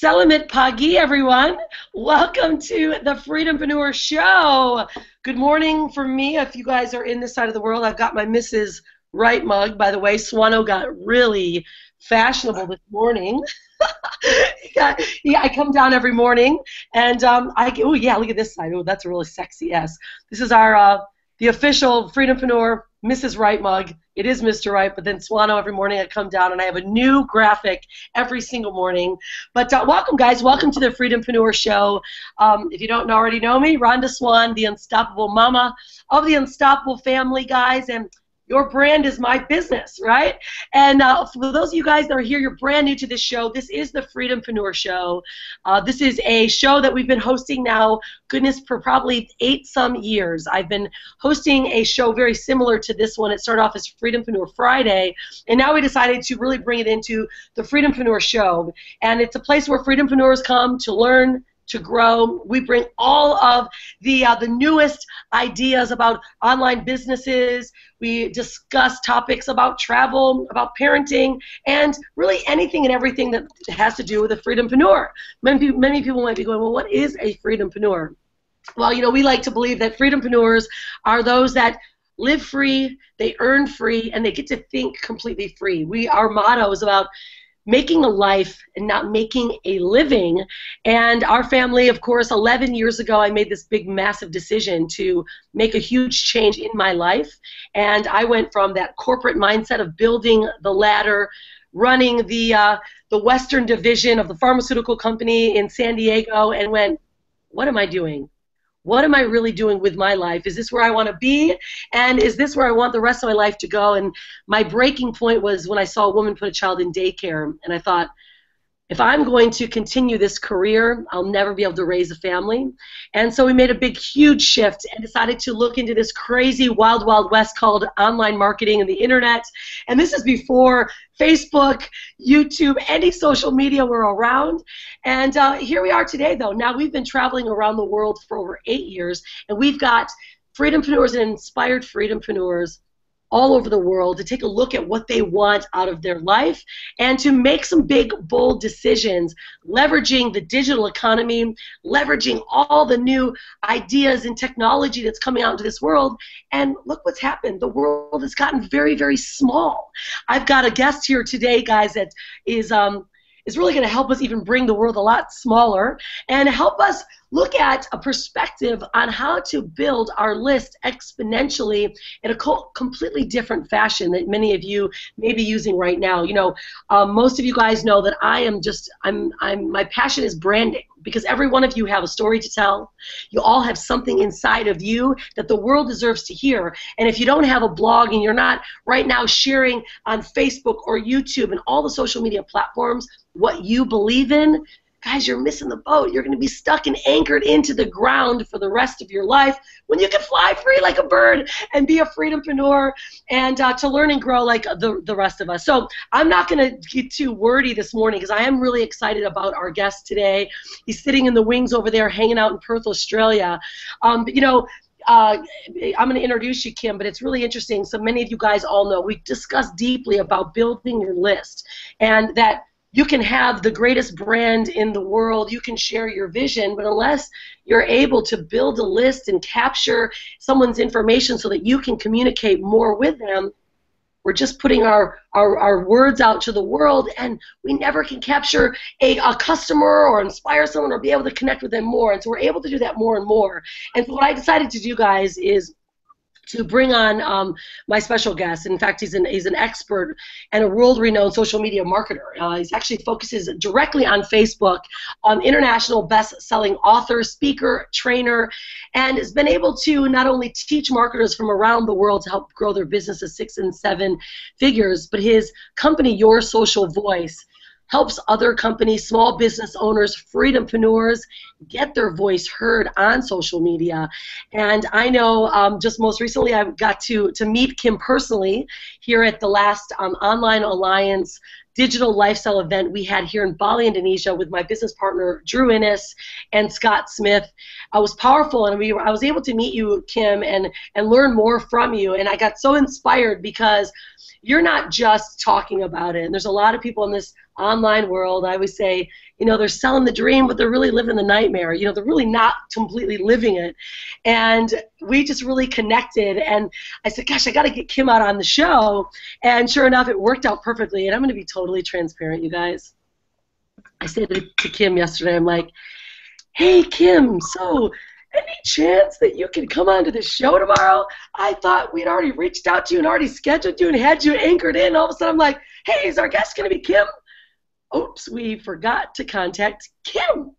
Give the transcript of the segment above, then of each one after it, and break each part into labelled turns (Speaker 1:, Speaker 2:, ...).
Speaker 1: Salamat Pagi, everyone. Welcome to the Freedom-Preneur Show. Good morning from me. If you guys are in this side of the world, I've got my Mrs. Right mug. By the way, Swano got really fashionable this morning. I come down every morning, and oh yeah, look at this side. Oh, that's a really sexy S. This is our the official Freedom-Preneur Mrs. Right mug. It is Mr. Right, but then Swano every morning I come down and I have a new graphic every single morning. But welcome, guys. Welcome to the Freedom-Preneur Show. If you don't already know me, Rhonda Swan, the unstoppable mama of the unstoppable family, guys, and your brand is my business, right? And for those of you guys that are here, you're brand new to this show, this is the Freedom-Preneur Show. This is a show that we've been hosting now, goodness, for probably 8-some years. I've been hosting a show very similar to this one. It started off as Freedom-Preneur Friday, and now we decided to really bring it into the Freedom-Preneur Show. And it's a place where freedompreneurs come to learn, to grow. We bring all of the newest ideas about online businesses. We discuss topics about travel, about parenting, and really anything and everything that has to do with a freedompreneur. Many people might be going, well, what is a freedompreneur? Well, you know, we like to believe that freedompreneurs are those that live free, they earn free, and they get to think completely free. Our motto is about making a life and not making a living. And our family, of course, 11 years ago, I made this big, massive decision to make a huge change in my life. And I went from that corporate mindset of building the ladder, running the Western division of the pharmaceutical company in San Diego, and went, what am I doing? What am I really doing with my life? Is this where I want to be? And is this where I want the rest of my life to go? And my breaking point was when I saw a woman put a child in daycare, and I thought, if I'm going to continue this career, I'll never be able to raise a family. And so we made a big, huge shift and decided to look into this crazy wild, wild west called online marketing and the internet. And this is before Facebook, YouTube, any social media were around. And here we are today, though. Now we've been traveling around the world for over 8 years, and we've got freedompreneurs and inspired freedompreneurs all over the world to take a look at what they want out of their life and to make some big, bold decisions, leveraging the digital economy, leveraging all the new ideas and technology that's coming out into this world. And look what's happened. The world has gotten very, very small. I've got a guest here today, guys, that is really going to help us even bring the world a lot smaller and help us look at a perspective on how to build our list exponentially in a completely different fashion that many of you may be using right now. You know, most of you guys know that my passion is branding, because every one of you have a story to tell. You all have something inside of you that the world deserves to hear. And if you don't have a blog and you're not right now sharing on Facebook or YouTube and all the social media platforms what you believe in, guys, you're missing the boat. You're going to be stuck and anchored into the ground for the rest of your life when you can fly free like a bird and be a freedompreneur and to learn and grow like the rest of us. So I'm not going to get too wordy this morning because I am really excited about our guest today. He's sitting in the wings over there hanging out in Perth, Australia. But you know, I'm going to introduce you, Kim, but it's really interesting. So many of you guys all know we discussed deeply about building your list, and that you can have the greatest brand in the world, you can share your vision, but unless you're able to build a list and capture someone's information so that you can communicate more with them, we're just putting our words out to the world, and we never can capture a customer or inspire someone or be able to connect with them more. And so we're able to do that more and more. And so what I decided to do, guys, is to bring on my special guest. In fact, he's an expert and a world-renowned social media marketer. He actually focuses directly on Facebook, international best-selling author, speaker, trainer, and has been able to not only teach marketers from around the world to help grow their businesses 6 and 7 figures, but his company, Your Social Voice, helps other companies, small business owners, freedompreneurs get their voice heard on social media. And I know just most recently I got to meet Kim personally here at the last Online Alliance digital lifestyle event we had here in Bali, Indonesia with my business partner Drew Innes and Scott Smith. It was powerful, and I was able to meet you, Kim, and learn more from you. And I got so inspired because you're not just talking about it. And there's a lot of people in this online world, I always say, they're selling the dream, but they're really living the nightmare. They're really not completely living it. And we just really connected. And I said, gosh, I got to get Kim out on the show. And sure enough, it worked out perfectly. And I'm going to be totally transparent, you guys. I said to Kim yesterday, I'm like, hey, Kim, so any chance that you can come onto the show tomorrow? I thought we'd already reached out to you and already scheduled you and had you anchored in. All of a sudden, I'm like, hey, is our guest going to be Kim? Oops, we forgot to contact Kim.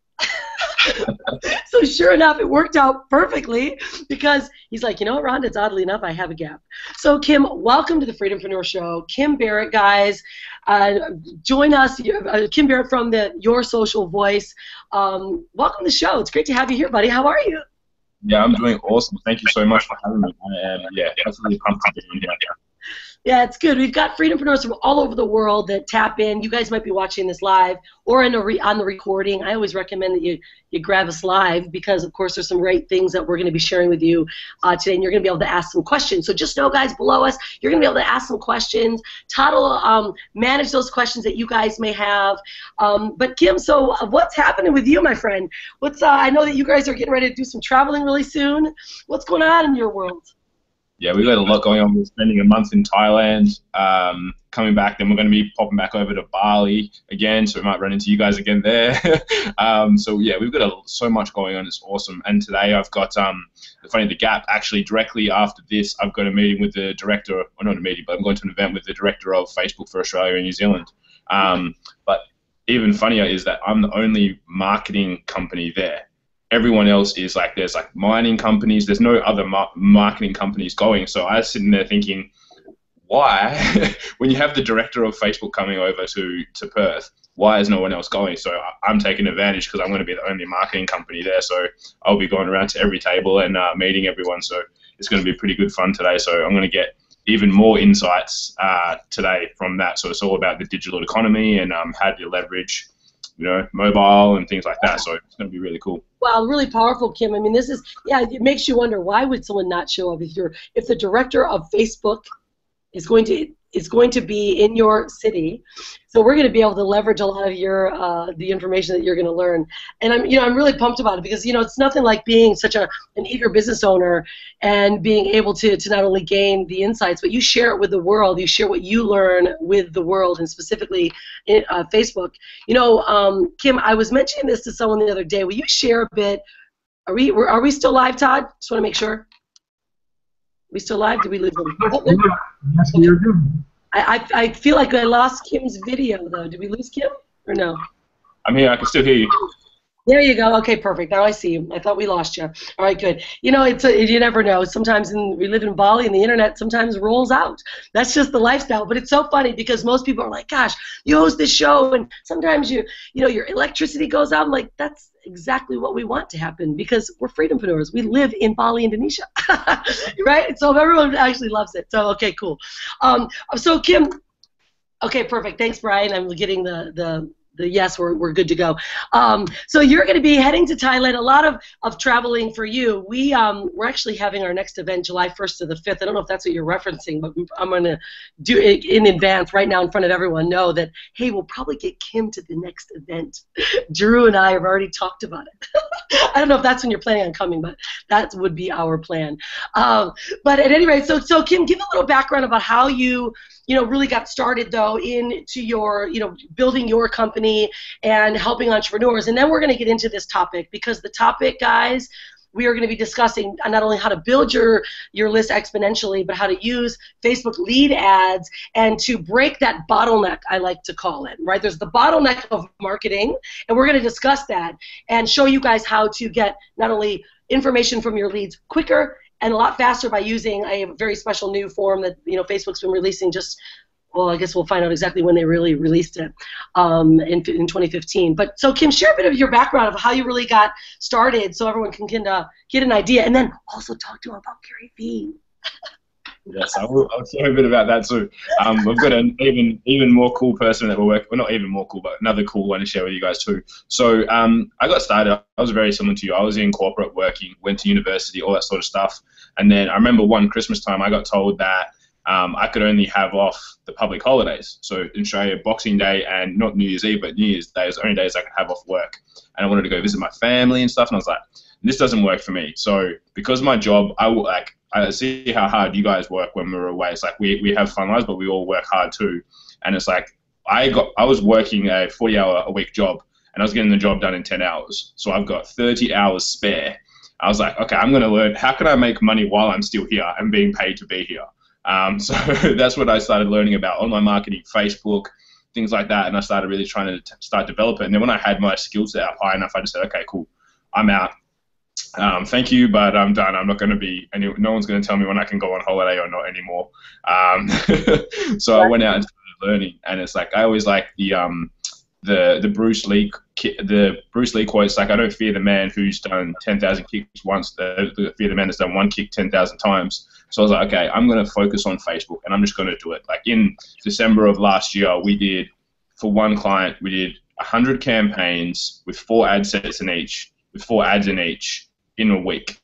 Speaker 1: So sure enough, it worked out perfectly because he's like, you know what, Rhonda, it's oddly enough, I have a gap. So Kim, welcome to the Freedom-Preneur Show. Kim Barrett, guys, join us. Kim Barrett from Your Social Voice. Welcome to the show. It's great to have you here, buddy. How are you?
Speaker 2: Yeah, I'm doing awesome. Thank you so much for having me. I am, absolutely pumped to be here.
Speaker 1: Yeah, it's good. We've got freedompreneurs from all over the world that tap in. You guys might be watching this live or on the recording. I always recommend that you grab us live because, of course, there's some great things that we're going to be sharing with you today, and you're going to be able to ask some questions. So just know, guys, below us, you're going to be able to ask some questions. Todd will manage those questions that you guys may have. But, Kim, so what's happening with you, my friend? I know that you guys are getting ready to do some traveling really soon. What's going on in your world?
Speaker 2: Yeah, we've got a lot going on. We're spending a month in Thailand, coming back, then we're going to be popping back over to Bali again, so we might run into you guys again there. So yeah, we've got so much going on. It's awesome. And today I've got, the Gap, actually directly after this, I've got a meeting with the director, or not a meeting, but I'm going to an event with the director of Facebook for Australia and New Zealand. But even funnier is that I'm the only marketing company there. Everyone else is like, there's like mining companies, there's no other marketing companies going. So I was sitting there thinking, why, when you have the director of Facebook coming over to Perth, why is no one else going? So I'm taking advantage because I'm going to be the only marketing company there. So I'll be going around to every table and meeting everyone. So it's going to be pretty good fun today. So I'm going to get even more insights today from that. So it's all about the digital economy and how do you leverage, mobile and things like that. So it's going to be really cool.
Speaker 1: Wow, really powerful, Kim. I mean, this is, it makes you wonder, why would someone not show up if the director of Facebook is going to be in your city? So we're going to be able to leverage a lot of your the information that you're going to learn. And I'm really pumped about it because it's nothing like being such an eager business owner and being able to not only gain the insights, but you share it with the world. You share what you learn with the world, and specifically in Facebook. Kim, I was mentioning this to someone the other day. Will you share a bit? Are we still live, Todd? Just want to make sure. We still live? Did we lose him?
Speaker 3: Yes, we are good.
Speaker 1: I feel like I lost Kim's video, though. Did we lose Kim or no?
Speaker 2: I'm here. I can still hear you.
Speaker 1: There you go. Okay, perfect. Now I see you. I thought we lost you. All right, good. You never know. Sometimes we live in Bali, and the internet sometimes rolls out. That's just the lifestyle. But it's so funny because most people are like, "Gosh, you host this show, and sometimes your electricity goes out." I'm like, that's exactly what we want to happen because we're freedompreneurs. We live in Bali, Indonesia, right? So everyone actually loves it. So okay, cool. So Kim, okay, perfect. Thanks, Brian. I'm getting the yes, we're good to go. So you're going to be heading to Thailand. A lot of traveling for you. We're actually having our next event July 1st to the 5th. I don't know if that's what you're referencing, but I'm going to do it in advance right now in front of everyone. Know that, hey, we'll probably get Kim to the next event. Drew and I have already talked about it. I don't know if that's when you're planning on coming, but that would be our plan. But at any rate, so Kim, give a little background about how you really got started, though, into your, building your company and helping entrepreneurs. And then we're going to get into this topic because the topic, guys, we are going to be discussing not only how to build your list exponentially, but how to use Facebook lead ads and to break that bottleneck, I like to call it, right? There's the bottleneck of marketing, and we're going to discuss that and show you guys how to get not only information from your leads quicker and a lot faster by using a very special new form that Facebook's been releasing just, well, I guess we'll find out exactly when they really released it in 2015. But so Kim, share a bit of your background of how you really got started so everyone can get an idea, and then also talk to them about Gary Vee.
Speaker 2: Yes, I'll share a bit about that too. We've got an even more cool person that we're working. Well, not even more cool, but another cool one to share with you guys too. So I got started. I was very similar to you. I was in corporate working, went to university, all that sort of stuff. And then I remember one Christmas time, I got told that I could only have off the public holidays. So in Australia, Boxing Day and not New Year's Eve, but New Year's Day is the only days I could have off work. And I wanted to go visit my family and stuff, and I was like, this doesn't work for me. So because my job, I see how hard you guys work when we're away. It's like we have fun lives, but we all work hard too. And it's like I was working a 40-hour-a-week job, and I was getting the job done in 10 hours. So I've got 30 hours spare. I was like, okay, I'm going to learn how can I make money while I'm still here and being paid to be here. So that's what I started learning about online marketing, Facebook, things like that. And I started really trying to start develop it. And then when I had my skill set up high enough, I just said, okay, cool, I'm out. Thank you, but I'm done. I'm not going to be, no one's going to tell me when I can go on holiday or not anymore. So I went out and started learning. And it's like, I always like the Bruce Lee quote. It's like, I don't fear the man who's done 10,000 kicks once. I fear the man that's done one kick 10,000 times. So I was like, okay, I'm going to focus on Facebook, and I'm just going to do it. Like in December of last year, we did, for one client, we did 100 campaigns with 4 ad sets in each, with 4 ads in each in a week.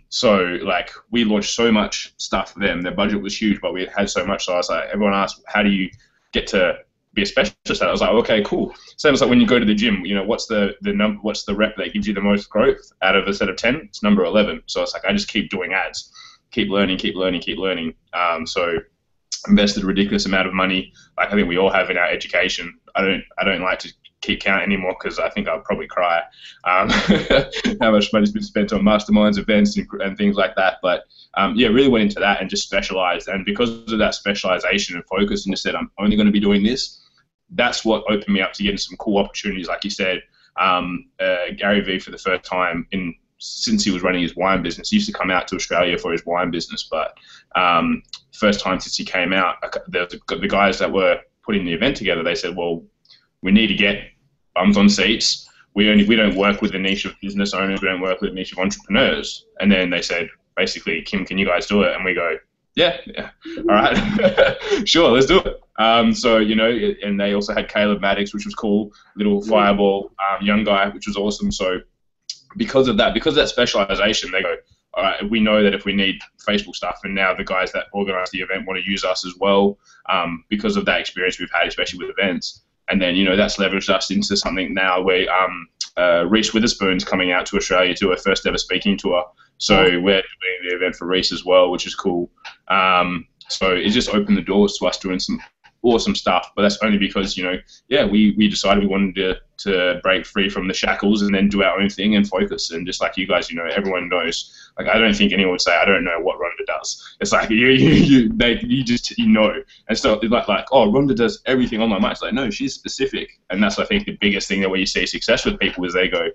Speaker 2: So like we launched so much stuff for them. Their budget was huge, but we had so much. So I was like, everyone asked, how do you get to be a specialist at it? I was like, okay, cool. Same as like when you go to the gym, what's the number, what's the rep that gives you the most growth out of a set of 10? It's number 11. So it's like I just keep doing ads. Keep learning. So invested a ridiculous amount of money, like I think we all have in our education. I don't like to keep count anymore because I think I'll probably cry. How much money's been spent on masterminds, events, and things like that. But yeah, really went into that and just specialized. And because of that specialization and focus, and just said I'm only going to be doing this. That's what opened me up to getting some cool opportunities, like you said. Gary Vee, for the first time since he was running his wine business, he used to come out to Australia for his wine business, but first time since he came out, the guys that were putting the event together, they said, well, we need to get bums on seats. We don't work with the niche of business owners, we don't work with the niche of entrepreneurs. And then they said, basically, Kim, can you guys do it? And we go, yeah, all right, sure, let's do it. So, and they also had Caleb Maddox, which was cool, little fireball young guy, which was awesome. So because of that specialization, they go, all right, we know that if we need Facebook stuff, and now the guys that organize the event want to use us as well, because of that experience we've had, especially with events. And then, that's leveraged us into something now where Reese Witherspoon's coming out to Australia to her first ever speaking tour. So we're doing the event for Reese as well, which is cool. So it just opened the doors to us doing some awesome stuff, but that's only because, we decided we wanted to break free from the shackles and then do our own thing and focus. And just like you guys, everyone knows, like, I don't think anyone would say, I don't know what Rhonda does. It's like, you just know. And so it's like, oh, Rhonda does everything online. It's like, no, she's specific. And that's, I think, the biggest thing that where you see success with people is they go,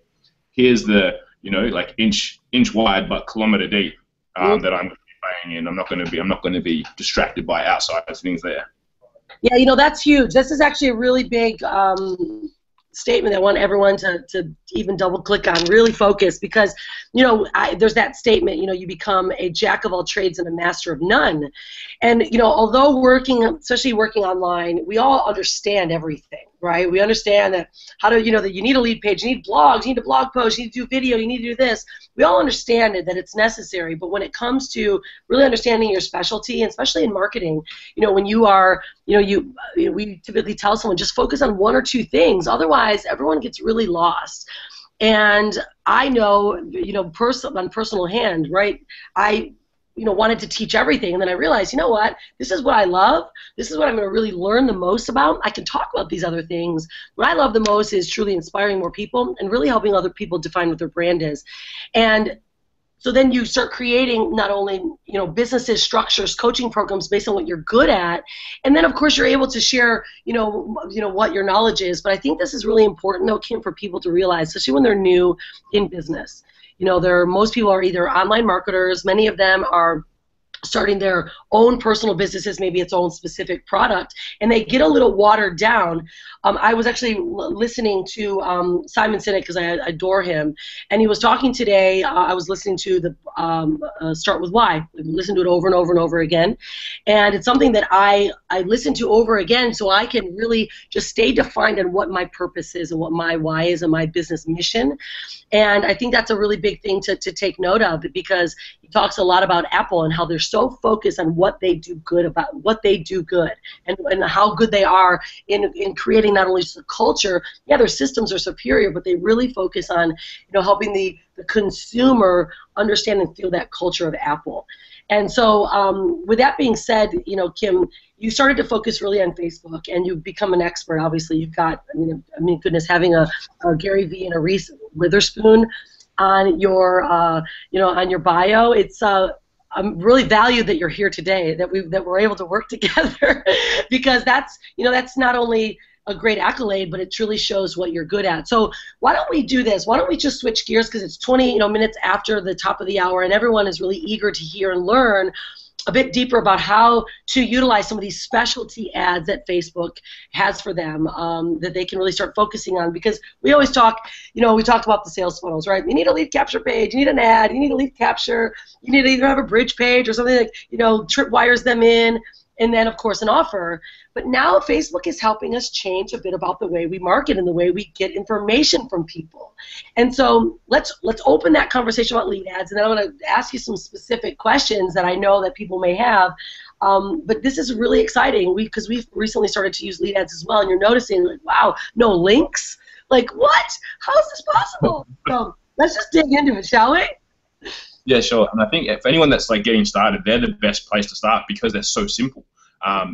Speaker 2: here's the, like inch wide, but kilometer deep that I'm going to be playing in. I'm not going to be distracted by outside things there.
Speaker 1: Yeah, that's huge. This is actually a really big statement that I want everyone to even double click on, really focus, because, there's that statement, you become a jack of all trades and a master of none. And, although especially working online, we all understand everything, right? We understand that that you need a lead page, you need blogs, you need a blog post, you need to do video, you need to do this. We all understand that it's necessary, but when it comes to really understanding your specialty, and especially in marketing, when you are, we typically tell someone just focus on 1 or 2 things, otherwise everyone gets really lost. And I know, on personal hand, right, I wanted to teach everything, and then I realized, what, this is what I love, this is what I'm going to really learn the most about. I can talk about these other things. What I love the most is truly inspiring more people and really helping other people define what their brand is. And so then you start creating not only, businesses, structures, coaching programs based on what you're good at, and then of course you're able to share, what your knowledge is. But I think this is really important, though, Kim, for people to realize, especially when they're new in business. Most people are either online marketers. Many of them are starting their own personal businesses, maybe its own specific product, and they get a little watered down. I was actually listening to Simon Sinek because I adore him, and he was talking today. I was listening to the Start With Why. I listened to it over and over and over again, and it's something that I listen to over again so I can really just stay defined on what my purpose is and what my why is and my business mission. And I think that's a really big thing to take note of, because he talks a lot about Apple and how they're so focused on what they do good and how good they are in creating not only just a culture. Yeah, their systems are superior, but they really focus on, helping the consumer understand and feel that culture of Apple. And so with that being said, Kim, you started to focus really on Facebook, and you've become an expert. Obviously, you've got, goodness, having a Gary Vee and a Reese Witherspoon on your, on your bio. It's I'm really valued that you're here today, that we're able to work together, because that's not only a great accolade, but it truly shows what you're good at. So why don't we do this? Why don't we just switch gears, because it's 20 minutes after the top of the hour, and everyone is really eager to hear and learn a bit deeper about how to utilize some of these specialty ads that Facebook has for them, that they can really start focusing on. Because we always talk, we talked about the sales funnels, right? You need a lead capture page, you need an ad, you need a lead capture, you need to either have a bridge page or something that, tripwires them in, and then, of course, an offer. But now Facebook is helping us change a bit about the way we market and the way we get information from people. And so let's open that conversation about lead ads, and then I'm going to ask you some specific questions that I know that people may have. But this is really exciting because we've recently started to use lead ads as well, and you're noticing, like, wow, no links? Like, what? How is this possible? So let's just dig into it, shall we?
Speaker 2: Yeah, sure. And I think if anyone that's like getting started, they're the best place to start because they're so simple.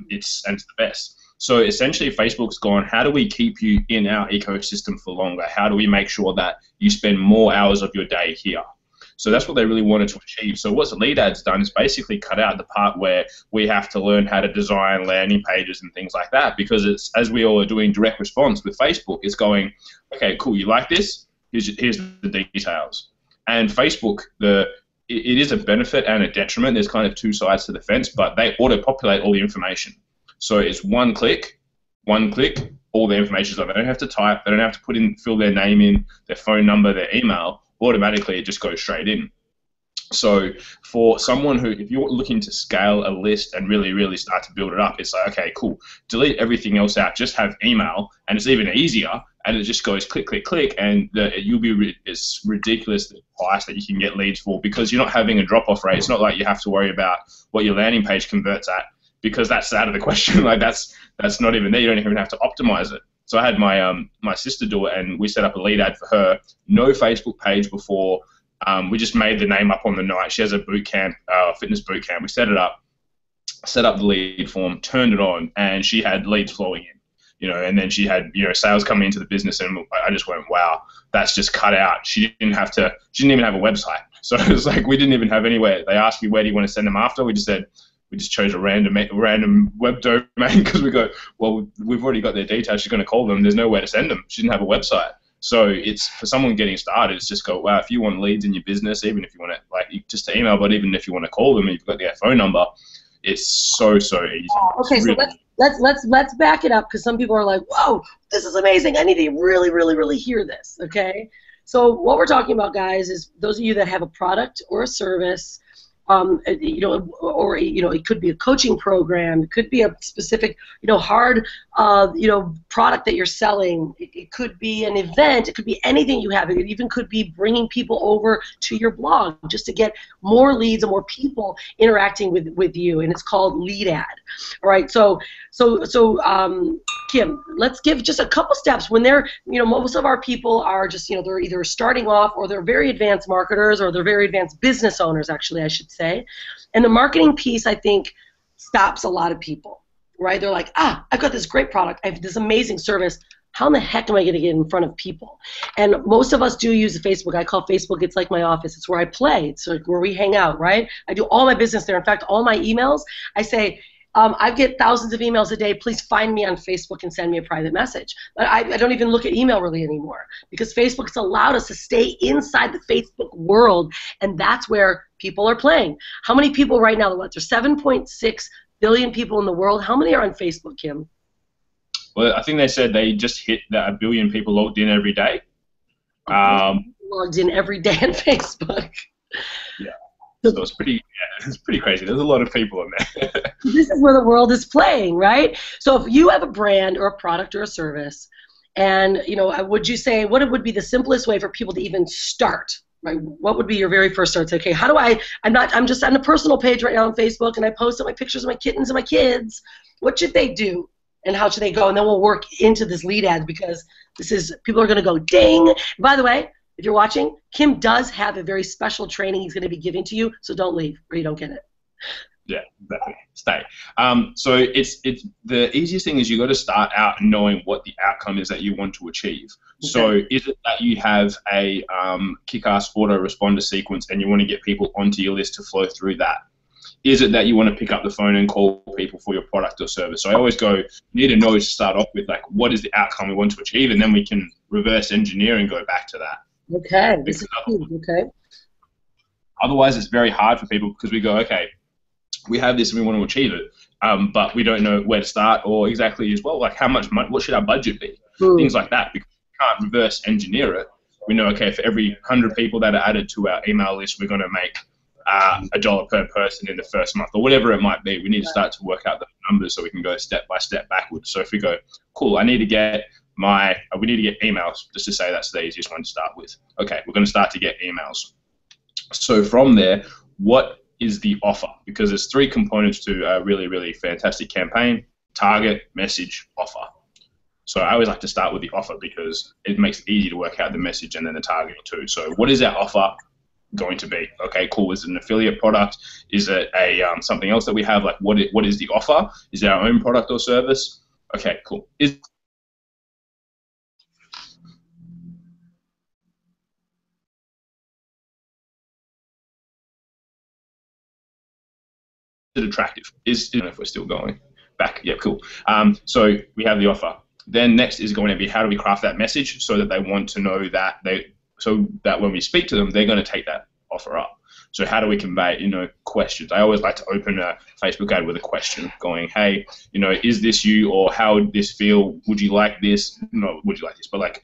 Speaker 2: It's the best. So essentially, Facebook's gone, how do we keep you in our ecosystem for longer? How do we make sure that you spend more hours of your day here? So that's what they really wanted to achieve. So what lead ads done is basically cut out the part where we have to learn how to design landing pages and things like that, because it's, as we all are doing direct response with Facebook, it's going, okay, cool, you like this? Here's the details. And Facebook, it is a benefit and a detriment. There's kind of two sides to the fence, but they auto-populate all the information. So it's one click, all the information is on. They don't have to type. They don't have to fill their name in, their phone number, their email. Automatically, it just goes straight in. So for someone who, if you're looking to scale a list and really, really start to build it up, it's like, okay, cool, delete everything else out, just have email, and it's even easier, and it just goes click, click, click, and it's ridiculous the price that you can get leads for, because you're not having a drop-off rate. It's not like you have to worry about what your landing page converts at, because that's out of the question. Like that's not even there. You don't even have to optimize it. So I had my sister do it, and we set up a lead ad for her. No Facebook page before. We just made the name up on the night. She has a boot camp, fitness boot camp. We set it up, set up the lead form, turned it on, and she had leads flowing in. And then she had, sales coming into the business, and I just went, wow, that's just cut out. She didn't even have a website. So it was like, we didn't even have anywhere. They asked me, where do you want to send them after? We just chose a random web domain, because we go, well, we've already got their details. She's going to call them. There's nowhere to send them. She didn't have a website. So it's, for someone getting started, it's just go, wow, if you want leads in your business, even if you want to, just to email, but even if you want to call them and you've got their phone number, it's so easy.
Speaker 1: Okay, so let's back it up, because some people are like, whoa, this is amazing. I need to really, really, really hear this. Okay, so what we're talking about, guys, is those of you that have a product or a service, it could be a coaching program, it could be a specific, hard, product that you're selling. It could be an event. It could be anything you have. It even could be bringing people over to your blog just to get more leads and more people interacting with you. And it's called lead ad. All right. So Kim, let's give just a couple steps when they're, most of our people are just, they're either starting off, or they're very advanced marketers, or they're very advanced business owners, actually, I should say. And the marketing piece, I think, stops a lot of people, right? They're like, I've got this great product. I have this amazing service. How in the heck am I going to get in front of people? And most of us do use Facebook. I call Facebook, it's like my office. It's where I play. It's like where we hang out, right? I do all my business there. In fact, all my emails, I say, I get thousands of emails a day. Please find me on Facebook and send me a private message. But I don't even look at email really anymore, because Facebook's allowed us to stay inside the Facebook world, and that's where people are playing. How many people right now? There's 7.6 billion people in the world. How many are on Facebook, Kim?
Speaker 2: Well, I think they said they just hit that 1 billion people logged in every day.
Speaker 1: Logged in every day on Facebook.
Speaker 2: Yeah. So it's pretty crazy. There's a lot of people in there.
Speaker 1: This is where the world is playing, right? So if you have a brand or a product or a service, and would you say, what would be the simplest way for people to even start? right? What would be your very first start? Say, okay, how do I'm just on a personal page right now on Facebook, and I post up my pictures of my kittens and my kids. What should they do, and how should they go? And then we'll work into this lead ad, because people are going to go, ding. By the way, if you're watching, Kim does have a very special training he's going to be giving to you, so don't leave or you don't get it.
Speaker 2: Yeah, exactly. Stay. So it's the easiest thing is you got to start out knowing what the outcome is that you want to achieve. Okay. So is it that you have a kick-ass autoresponder sequence and you want to get people onto your list to flow through that? Is it that you want to pick up the phone and call people for your product or service? So I always go, you need to know to start off with, like, what is the outcome we want to achieve, and then we can reverse engineer and go back to that.
Speaker 1: Okay. This is cool. Okay.
Speaker 2: Otherwise, it's very hard for people, because we go, okay, we have this and we want to achieve it, but we don't know where to start, or exactly as well, like how much money, what should our budget be? Things like that, because we can't reverse engineer it. We know, okay, for every 100 people that are added to our email list, we're going to make $1 per person in the first month, or whatever it might be. We need to start to work out the numbers so we can go step by step backwards. So if we go, cool, we need to get emails, just to say that's the easiest one to start with. Okay, we're going to start to get emails. So from there, what is the offer? Because there's 3 components to a really, really fantastic campaign: target, message, offer. So I always like to start with the offer, because it makes it easy to work out the message and then the targeting too. So what is our offer going to be? Okay, cool. Is it an affiliate product? Is it a something else that we have? Like, what is the offer? Is it our own product or service? Okay, cool. Is it attractive? I don't know if we're still going back. Yeah, cool. So we have the offer. Then next is going to be, how do we craft that message so that they want to know that so that when we speak to them, they're going to take that offer up. So how do we convey, questions? I always like to open a Facebook ad with a question, going, hey, is this you, or how would this feel? Would you like this? No, would you like this? But like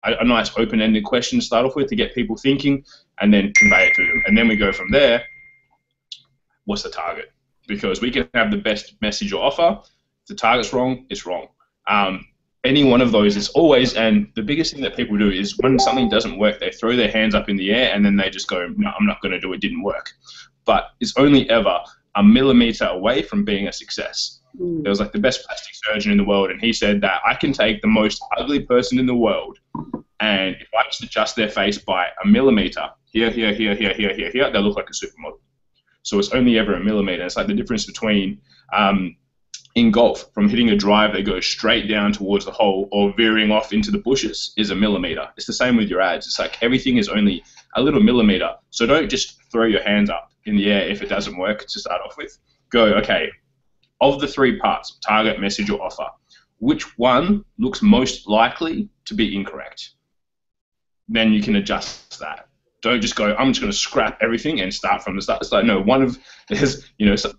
Speaker 2: a nice open-ended question to start off with, to get people thinking, and then convey it to them. And then we go from there. What's the target? Because we can have the best message or offer. If the target's wrong, it's wrong. Any one of those is always, and the biggest thing that people do is when something doesn't work, they throw their hands up in the air and then they just go, no, I'm not going to do it, didn't work. But it's only ever a millimeter away from being a success. There was like the best plastic surgeon in the world, and he said that I can take the most ugly person in the world, and if I just adjust their face by a millimeter, here, they'll look like a supermodel. So it's only ever a millimeter. It's like the difference between in golf, from hitting a drive that goes straight down towards the hole or veering off into the bushes is a millimeter. It's the same with your ads. It's like everything is only a little millimeter. So don't just throw your hands up in the air if it doesn't work to start off with. Go, okay, of the 3 parts, target, message, or offer, which one looks most likely to be incorrect? Then you can adjust that. Don't just go, I'm just going to scrap everything and start from the start. It's like, no,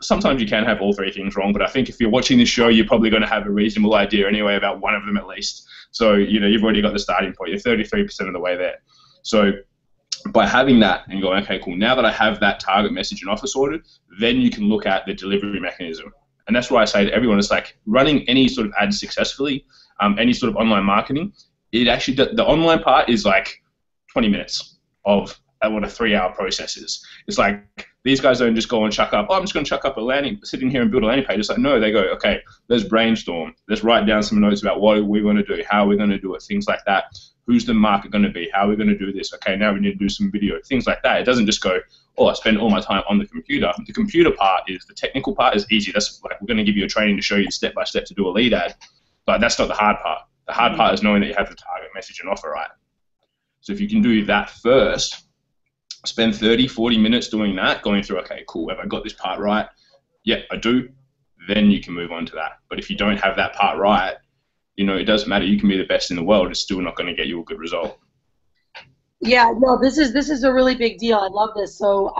Speaker 2: sometimes you can have all 3 things wrong, but I think if you're watching this show, you're probably going to have a reasonable idea anyway about one of them at least. So, you've already got the starting point. You're 33% of the way there. So by having that and going, okay, cool, now that I have that target, message, and offer sorted, then you can look at the delivery mechanism. And that's why I say to everyone, it's like running any sort of ad successfully, any sort of online marketing, it actually, the online part is like 20 minutes of what a 3-hour process is. It's like, these guys don't just go and chuck up, I'm just going to chuck up sit in here and build a landing page. It's like, no, they go, okay, let's brainstorm. Let's write down some notes about what we want to do, how we're going to do it, things like that. Who's the market going to be? How are we going to do this? Okay, now we need to do some video, things like that. It doesn't just go, I spend all my time on the computer. The computer part is, the technical part is easy. That's like, we're going to give you a training to show you step by step to do a lead ad. But that's not the hard part. The hard part is knowing that you have the target, message, and offer right. So if you can do that first, spend 30, 40 minutes doing that, going through, okay, cool, have I got this part right? Yeah, I do. Then you can move on to that. But if you don't have that part right, it doesn't matter. You can be the best in the world. It's still not going to get you a good result.
Speaker 1: Yeah, no, this is a really big deal. I love this. So,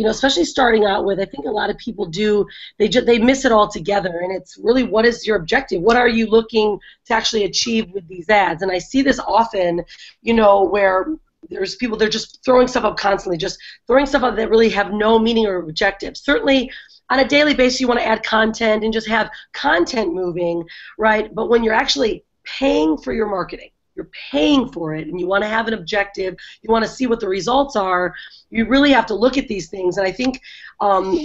Speaker 1: especially starting out with, I think a lot of people they miss it all together. And it's really, what is your objective? What are you looking to actually achieve with these ads? And I see this often, where there's people, they're just throwing stuff up constantly, just throwing stuff up that really have no meaning or objective. Certainly, on a daily basis, you want to add content and just have content moving, right? But when you're actually paying for your marketing, you're paying for it, and you want to have an objective, you want to see what the results are, you really have to look at these things. And I think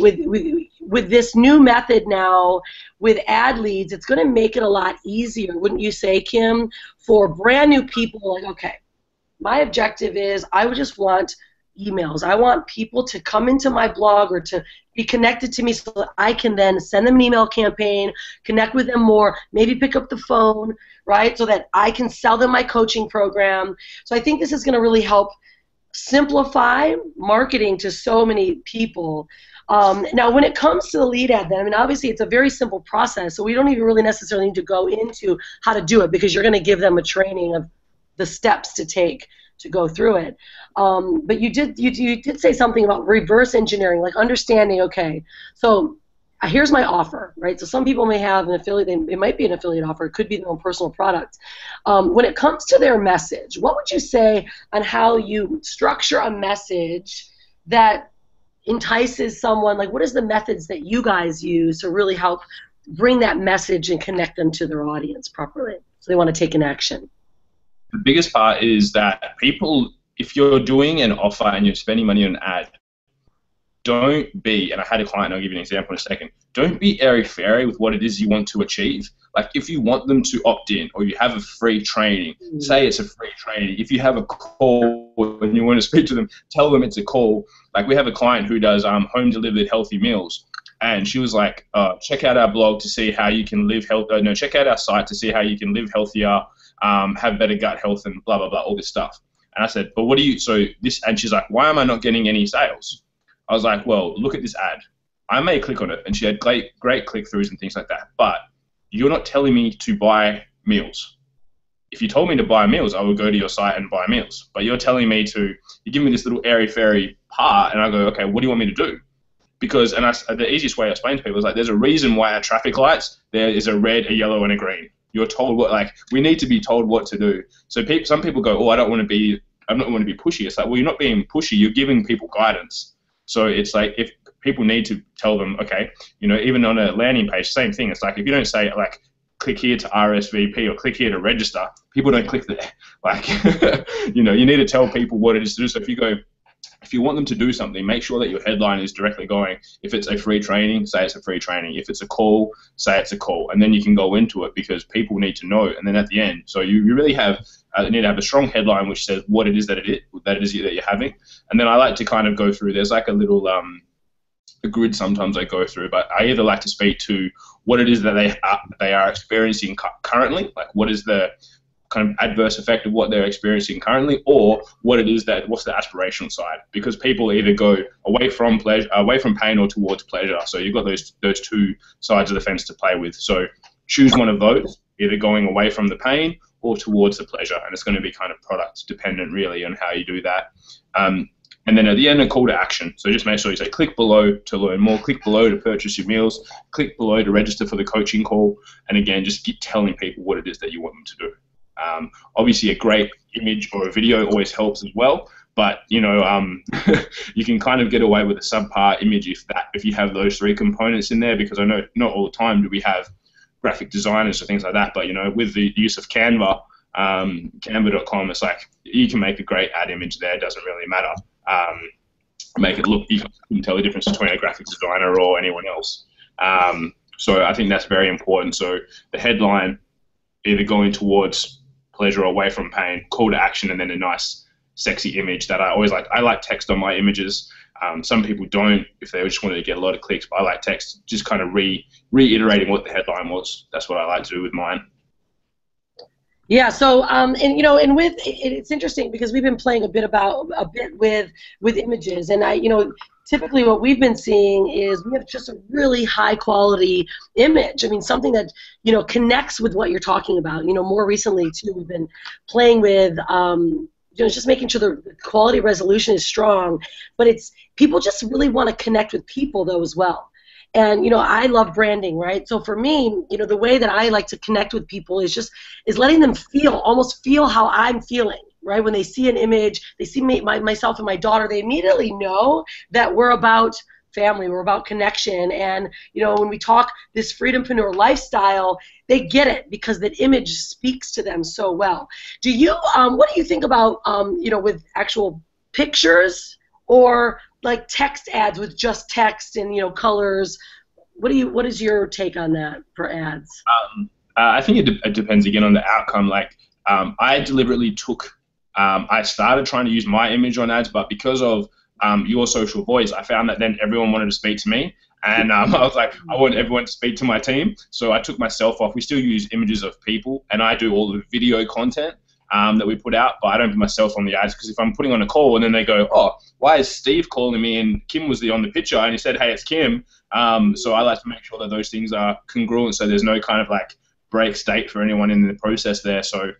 Speaker 1: with this new method now, with ad leads, it's going to make it a lot easier, wouldn't you say, Kim, for brand new people, like, okay, my objective is I would just want emails. I want people to come into my blog or to be connected to me so that I can then send them an email campaign, connect with them more, maybe pick up the phone, right, so that I can sell them my coaching program. So I think this is going to really help simplify marketing to so many people. Now, when it comes to the lead ad, then, I mean, obviously it's a very simple process, so we don't even really necessarily need to go into how to do it because you're going to give them a training of the steps to take to go through it. But you did say something about reverse engineering, like understanding, okay, so here's my offer, right? So some people may have an affiliate, it might be an affiliate offer, it could be their own personal product. When it comes to their message, what would you say on how you structure a message that entices someone? Like, what is the methods that you guys use to really help bring that message and connect them to their audience properly so they want to take an action?
Speaker 2: The biggest part is that people, if you're doing an offer and you're spending money on an ad, don't be, and I had a client, and I'll give you an example in a second, don't be airy-fairy with what it is you want to achieve. Like, if you want them to opt in or you have a free training, say it's a free training. If you have a call and you want to speak to them, tell them it's a call. Like, we have a client who does home-delivered healthy meals, and she was like, check out our blog to see how you can live healthy. No, check out our site to see how you can live healthier, have better gut health, and blah, blah, blah, all this stuff. And I said, but what do you, so this, and she's like, why am I not getting any sales? I was like, well, look at this ad. I may click on it, and she had great click-throughs and things like that, but you're not telling me to buy meals. If you told me to buy meals, I would go to your site and buy meals, but you're telling me to, you give me this little airy-fairy part, and I go, okay, what do you want me to do? Because, and the easiest way I explain to people is like, there's a reason why at traffic lights, there is a red, a yellow, and a green. You're told what, like, we need to be told what to do. So some people go, oh, I don't want to be pushy. It's like, well, you're not being pushy, you're giving people guidance. So it's like, if people need to tell them, okay, you know, even on a landing page, same thing. It's like, if you don't say, like, click here to RSVP or click here to register, people don't click there. Like, you know, you need to tell people what it is to do. So if you want them to do something, make sure that your headline is directly going. If it's a free training, say it's a free training. If it's a call, say it's a call. And then you can go into it because people need to know. And then at the end, so you really need to have a strong headline which says what it is that you're having. And then I like to kind of go through, there's like a little a grid sometimes I go through, but I either like to speak to what it is that they are experiencing currently, like what is the kind of adverse effect of what they're experiencing currently, or what it is that, what's the aspirational side, because people either go away from pain or towards pleasure. So you've got those two sides of the fence to play with. So choose one of those, either going away from the pain or towards the pleasure, and it's going to be kind of product dependent really on how you do that. And then at the end, a call to action. So just make sure you say click below to learn more, click below to purchase your meals, click below to register for the coaching call, and again, just keep telling people what it is that you want them to do. Obviously, a great image or a video always helps as well, but you know, you can kind of get away with a subpar image if you have those three components in there, because I know not all the time do we have graphic designers or things like that, but you know, with the use of Canva, Canva.com, it's like you can make a great ad image there. It doesn't really matter. Make it look, you can tell the difference between a graphic designer or anyone else. So I think that's very important. So the headline, either going towards pleasure or away from pain, call to action, and then a nice sexy image that I always like. I like text on my images. Some people don't if they just wanted to get a lot of clicks, but I like text, just kind of reiterating what the headline was. That's what I like to do with mine.
Speaker 1: Yeah. So, and you know, and with it's interesting because we've been playing a bit with images, and typically what we've been seeing is we have just a really high quality image. I mean, something that, you know, connects with what you're talking about. You know, more recently too, we've been playing with, just making sure the quality resolution is strong, but it's, people just really want to connect with people though as well. And, you know, I love branding, right? So for me, you know, the way that I like to connect with people is letting them almost feel how I'm feeling, right? When they see an image, they see myself and my daughter, they immediately know that we're about family. We're about connection. And, you know, when we talk this Freedom-Preneur lifestyle, they get it because that image speaks to them so well. Do you, what do you think about, you know, with actual pictures or like text ads with just text and, you know, colors? What is your take on that for ads?
Speaker 2: I think it depends again on the outcome. Like, I deliberately took, I started trying to use my image on ads, but because of your social voice, I found that then everyone wanted to speak to me. And I was like, I want everyone to speak to my team. So I took myself off. We still use images of people, and I do all the video content that we put out, but I don't put myself on the ads, because if I'm putting on a call and then they go, oh, why is Steve calling me and Kim was on the picture and he said, hey, it's Kim. So I like to make sure that those things are congruent, so there's no kind of like break state for anyone in the process there. So,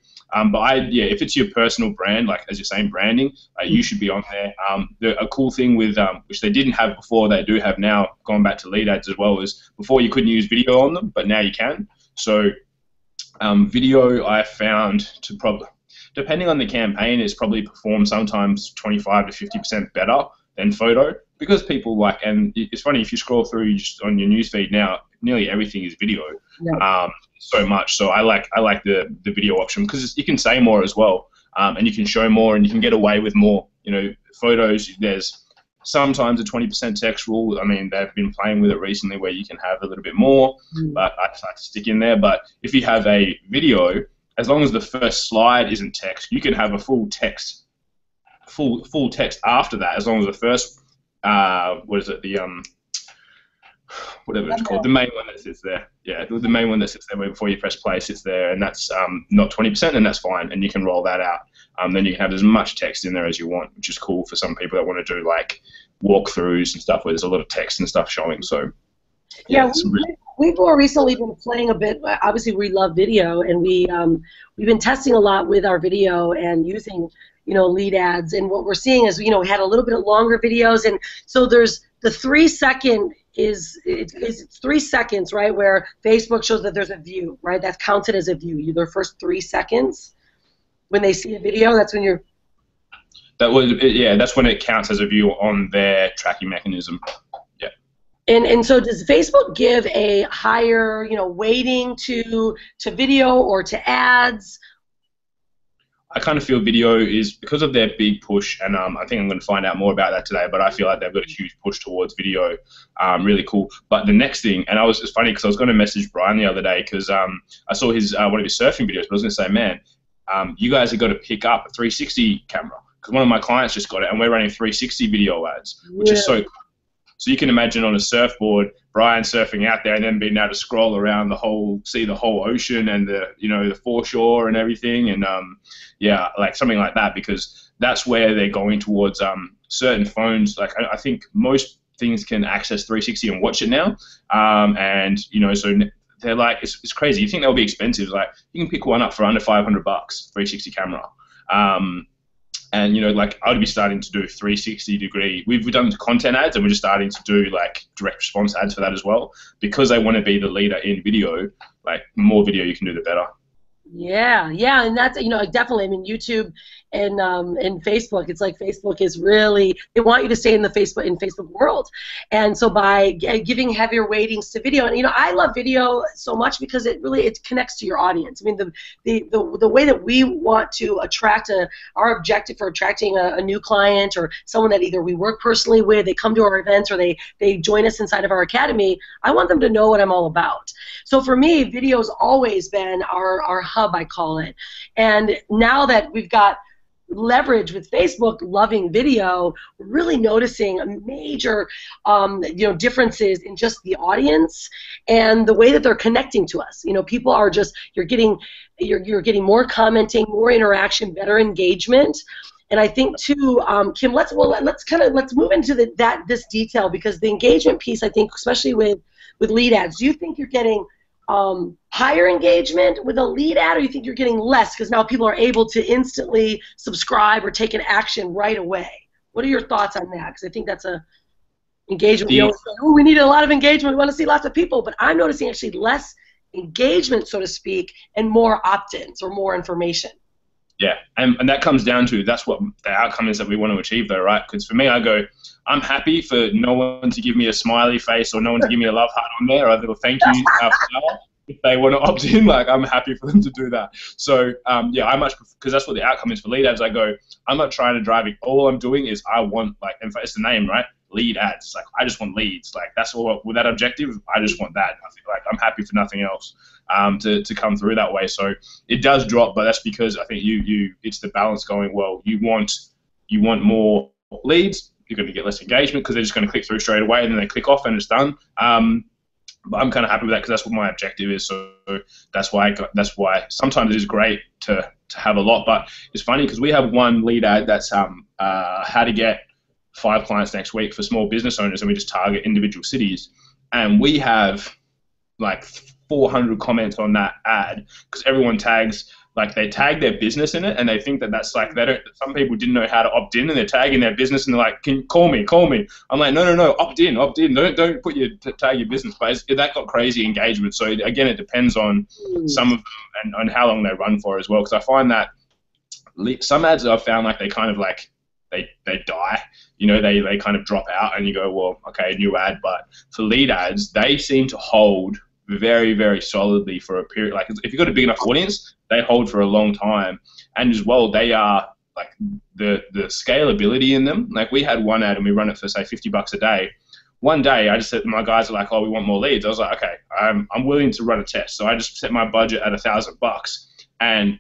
Speaker 2: but yeah, if it's your personal brand, like as you're saying, branding, you should be on there. A cool thing with, which they didn't have before, they do have now, going back to lead ads as well, is before you couldn't use video on them, but now you can. So video, I found to probably, depending on the campaign, is probably perform sometimes 25 to 50% better than photo, because people like, and it's funny, if you scroll through just on your newsfeed now, nearly everything is video. Yeah. So much. So I like the video option, because you can say more as well, and you can show more, and you can get away with more. You know, photos, there's sometimes a 20% text rule. I mean, they've been playing with it recently where you can have a little bit more, but I just like to stick in there. But if you have a video, as long as the first slide isn't text, you can have a full text after that, as long as the first, what is it, the whatever it's called, the main one that sits there. Yeah, the main one that sits there before you press play sits there, and that's not 20%, and that's fine, and you can roll that out. Then you can have as much text in there as you want, which is cool for some people that want to do like walkthroughs and stuff where there's a lot of text and stuff showing. So yeah,
Speaker 1: we've more recently been playing a bit. Obviously, we love video, and we've been testing a lot with our video and using, you know, lead ads. And what we're seeing is, you know, we had a little bit of longer videos, and so there's the 3-second it's 3 seconds, right, where Facebook shows that there's a view, right? That's counted as a view. Their first 3 seconds when they see a video, that's when you're.
Speaker 2: That's when it counts as a view on their tracking mechanism. Yeah.
Speaker 1: And so does Facebook give a higher, you know, weighting to video or to ads?
Speaker 2: I kind of feel video is, because of their big push, and I think I'm going to find out more about that today, but I feel like they've got a huge push towards video, really cool. But the next thing, and it's funny because I was going to message Brian the other day, because I saw his one of his surfing videos, but I was going to say, man, you guys have got to pick up a 360 camera, because one of my clients just got it, and we're running 360 video ads, which is so cool. So you can imagine on a surfboard, Brian surfing out there and then being able to scroll around see the whole ocean and the foreshore and everything, and yeah, like something like that, because that's where they're going towards. Certain phones, like I think most things can access 360 and watch it now, and you know, so they're like, it's crazy. You think they'll be expensive? Like you can pick one up for under $500, 360 camera. And, you know, like I would be starting to do 360-degree. We've done content ads, and we're just starting to do like direct response ads for that as well, because they want to be the leader in video. Like the more video you can do, the better.
Speaker 1: Yeah, and that's, you know, definitely. I mean, YouTube and Facebook, it's like Facebook is really, they want you to stay in the Facebook world, and so by giving heavier weightings to video, and you know, I love video so much because it connects to your audience. I mean, the way that we want to attract our objective for attracting a new client or someone that either we work personally with, they come to our events, or they join us inside of our academy. I want them to know what I'm all about. So for me, video's always been our hub, I call it. And now that we've got leverage with Facebook loving video, we're really noticing a major you know, differences in just the audience and the way that they're connecting to us. You know, people are just, you're getting more commenting, more interaction, better engagement. And I think too, Kim, let's move into this detail, because the engagement piece, I think, especially with lead ads, do you think you're getting higher engagement with a lead ad, or you think you're getting less because now people are able to instantly subscribe or take an action right away? What are your thoughts on that? Because I think that's a engagement. We always say, oh, we need a lot of engagement. We want to see lots of people, but I'm noticing actually less engagement, so to speak, and more opt-ins or more information.
Speaker 2: Yeah, and that comes down to, that's what the outcome is that we want to achieve though, right? Because for me, I go, I'm happy for no one to give me a smiley face or no one to give me a love heart on there or a little thank you if they want to opt in. Like, I'm happy for them to do that. So yeah, I much, because that's what the outcome is for lead ads. I go, I'm not trying to drive it. All I'm doing is I want, like, in fact, it's the name, right? Lead ads. Like, I just want leads. Like, that's all. With that objective, I just want that. I feel like I'm happy for nothing else to come through that way. So it does drop, but that's because I think it's the balance going, well, you want more leads, you're going to get less engagement because they're just going to click through straight away and then they click off and it's done. But I'm kind of happy with that because that's what my objective is. So that's why sometimes it is great to have a lot. But it's funny because we have one lead ad that's how to get 5 clients next week for small business owners, and we just target individual cities. And we have like 400 comments on that ad because everyone tags, like, they tag their business in it, and they think that that's like, some people didn't know how to opt in, and they're tagging their business, and they're like, can you call me? I'm like, no, opt in. Don't put tag your business. But that got crazy engagement. So again, it depends on some of them and on how long they run for as well. Because I find that some ads I've found, like, they kind of like, they die, they kind of drop out, and you go, well, okay, new ad. But for lead ads, they seem to hold very, very solidly for a period. Like, if you've got a big enough audience, they hold for a long time. And as well, they are, like, the scalability in them. Like, we had one ad and we run it for, say, $50 a day. One day, I just said, my guys are like, oh, we want more leads. I was like, okay, I'm willing to run a test. So I just set my budget at $1,000, and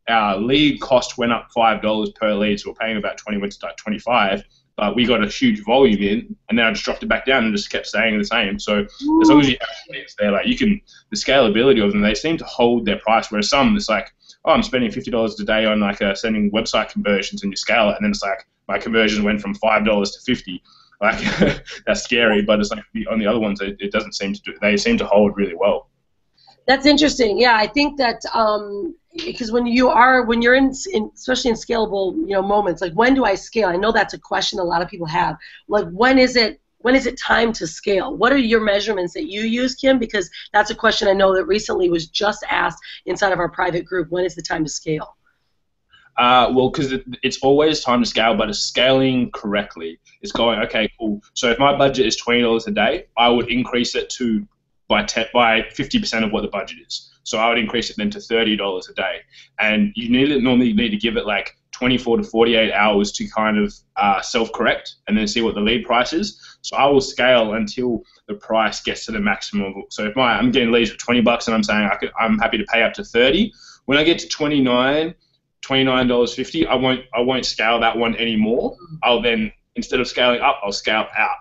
Speaker 2: our lead cost went up $5 per lead. So we're paying about 20, went to like 25. But we got a huge volume in, and then I just dropped it back down and just kept staying the same. So as long as you have leads there, like, the scalability of them, they seem to hold their price. Whereas some, it's like, oh, I'm spending $50 a day on, like, sending website conversions, and you scale it, and then it's like my conversion went from $5 to $50. Like, that's scary. But it's like on the other ones, it doesn't seem to do. They seem to hold really well.
Speaker 1: That's interesting. Yeah, I think that because when you're in especially in scalable moments, like, when do I scale? I know that's a question a lot of people have. Like, when is it time to scale? What are your measurements that you use, Kim? Because that's a question I know that recently was just asked inside of our private group. When is the time to scale?
Speaker 2: Well, because it's always time to scale, but it's scaling correctly. It's going, okay, cool. So if my budget is $20 a day, I would increase it to by 50% of what the budget is. So I would increase it then to $30 a day. And you normally need to give it like 24 to 48 hours to kind of self-correct and then see what the lead price is. So I will scale until the price gets to the maximum. So if I'm getting leads for $20 and I'm saying I'm happy to pay up to 30, when I get to $29.50, I won't scale that one anymore. I'll then, instead of scaling up, I'll scale out.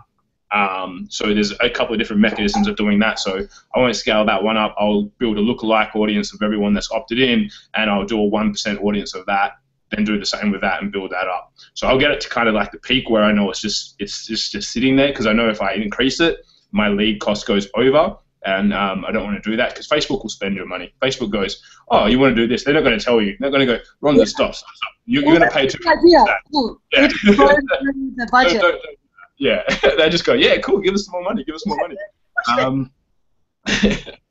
Speaker 2: So there's a couple of different mechanisms of doing that. So I won't scale that one up. I'll build a lookalike audience of everyone that's opted in, and I'll do a 1% audience of that, then do the same with that and build that up. So I'll get it to kind of like the peak where I know it's just sitting there, because I know if I increase it, my lead cost goes over, and I don't want to do that because Facebook will spend your money. Facebook goes, oh, you want to do this? They're not going to tell you. They're going to go, Rhonda, stop. You're going to pay too much. Yeah.
Speaker 1: The budget.
Speaker 2: Yeah, they just go, yeah, cool, give us some more money.